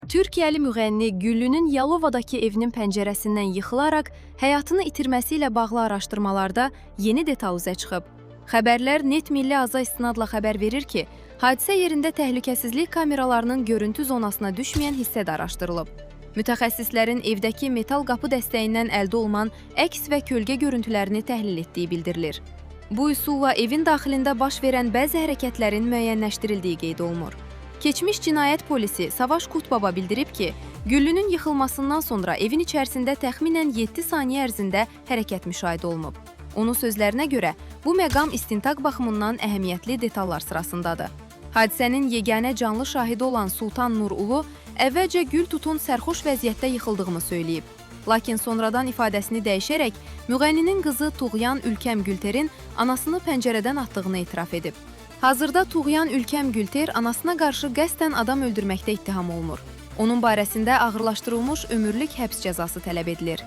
Türkiyəli müğənni Güllünün Yalovadakı evinin pəncərəsindən yıxılaraq həyatını itirməsi ilə bağlı araşdırmalarda yeni detal üzə çıxıb. Xəbərlər Net Milli Aza istinadla xəbər verir ki, hadisə yerində təhlükəsizlik kameralarının görüntü zonasına düşməyən hissə də araşdırılıb. Mütəxəssislərin evdəki metal qapı dəstəyindən əldə olunan əks və kölgə görüntülərini təhlil etdiyi bildirilir. Bu üsulla evin daxilində baş verən bəzi hərəkətlərin müəyyənləşdirildiyi qeyd olunur. Keçmiş cinayət polisi Savaş Qutbaba bildirib ki, Güllünün yıxılmasından sonra evin içərisində təxminən 7 saniyə ərzində hərəkət müşahidə olunub. Onun sözlərinə görə, bu məqam istintaq baxımından əhəmiyyətli detallar sırasındadır. Hadisənin yeganə canlı şahidi olan Sultan Nur Ulu əvvəlcə gül tutun sərxoş vəziyyətdə yıxıldığını söyləyib. Lakin sonradan ifadəsini dəyişərək, müğənninin qızı Tuğyan Ülkəm Gülterin anasını pəncərədən atdığını etiraf edib. Hazırda Tuğyan Ülkəm Gülter anasına qarşı qəsdən adam öldürməkdə ittiham olunur. Onun barəsində ağırlaşdırılmış ömürlük həbs cəzası tələb edilir.